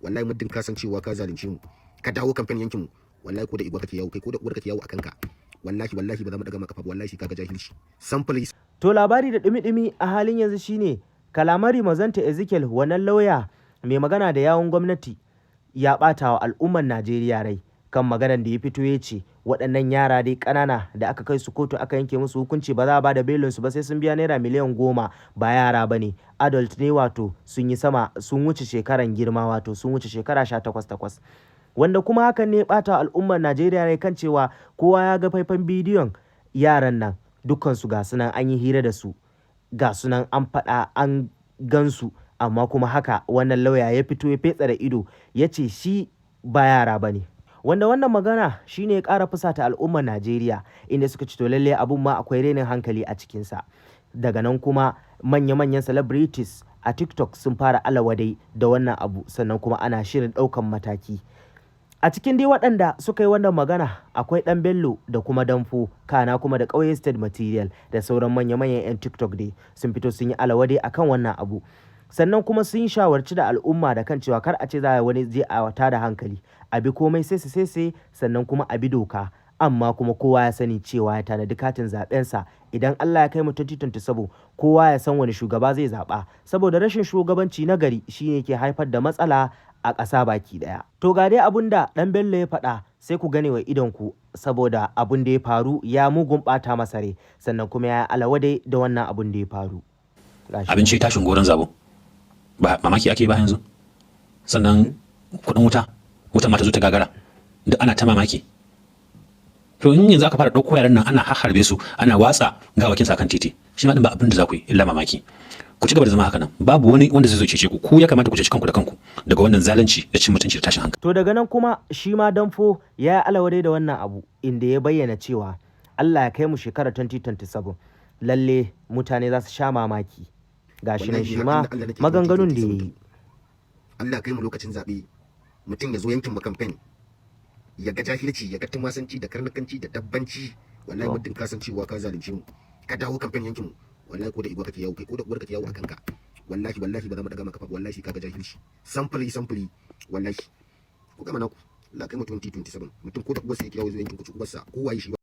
wallahi muddin ka san cewa ka zalunce mu ka dawo kamfen yankin mu wallahi ko da igwa kake yawo kai ko da uwar kake yawo akan ka wallahi ba za mu daga maka fa wallahi kaga jahilci sample. To labari da dumi-dumi a halin yanzu shine kalamari Mazanta Ezekiel, wannan lauya mai magana da yawun gwamnati, ya ɓata wa al'ummar Najeriya rai kan maganar da ya fito ya ce waɗannan yara dai ƙanana da aka kai su kotu aka yanke musu hukunci ba za a ba da belinsu ba sai sun biya naira miliyan 10 ba yara ba ne, adult ne, wato sun yi sama, sun wuce shekaran girma, wato sun wuce shekara 18, wanda kuma hakan ne ɓata al'ummar Najeriya rai kan cewa kowa ya ga faifan bidiyon yaran nan dukkansu ga sunan an yi hira da su, ga sunan an faɗa an gansu, amma kuma haka wannan lauya ya fito ya fetsa da ido ya ce shi ba yara ba ne. Wanda wannan magana shine ya ƙara fusata al'ummar Najeriya, inda suka ci to lalle abun ma akwai renin hankali a cikinsa. Daga nan kuma manya-manyan celebrities a TikTok sun fara alawadai da wannan abu, sannan kuma ana shirin ɗaukan mataki. A cikin dai waɗanda suka yi wannan magana akwai ɗan Bello da kuma Danfo, kana kuma da ƙauye State Material da sauran manya-manyan 'yan TikTok dai sun fito sun yi alawadai akan wannan abu. Sannan kuma sun shawarci da al'umma da kan cewa kar a ce za a wani je a wata da hankali, a bi komai sai sannan kuma a bi doka, amma kuma kowa ya sani cewa ya tanadi katin zaɓensa idan Allah ya kai mu 2027, kowa ya san wani shugaba zai zaɓa, saboda rashin shugabanci na gari shine ke haifar da matsala a ƙasa baki ɗaya. To ga dai abun da ɗan Bello ya faɗa, sai ku gane wa idonku, saboda abun da ya faru ya mugun ɓata masa rai, sannan kuma ya alawade da wannan abun da ya faru. Abinci tashin goron zabo ba mamaki ake ba yanzu, sannan kuɗin wuta ma ta zo ta gagara, duk ana ta mamaki. To in yanzu aka fara ɗauko yaran nan ana harbe su, ana watsa gawakin sa kan titi, shi ma din ba abin da za ku yi illa mamaki. Ku ci gaba da zama haka nan, babu wani wanda zai zo cece ku ya kamata ku cece kanku da kanku daga wannan zalunci da cin mutunci da tashin hankali. To daga nan kuma shi ma Danfo ya yi alawade da wannan abu, inda ya bayyana cewa Allah ya kai mu shekarar 2027 lalle mutane za su sha mamaki. Gashi nan shi ma maganganun da ya yi. Allah kai mu lokacin zaɓe, mutum ya zo yankin makamfen ya ga jahilci, ya ga tumasanci da karnukanci da dabbanci, wallahi mutum ka san cewa ka zalunce mu ka dawo kamfen yankin mu wallahi ko da igwa kake yawo kai ko da uwar kake yawo akan ka wallahi ba za mu daga maka fa wallahi kaga jahilci sample wallahi ku gama naku. Allah kai mu 2027 mutum ko da uwarsa yake yawo yankin ku ci uwarsa ko waye shi.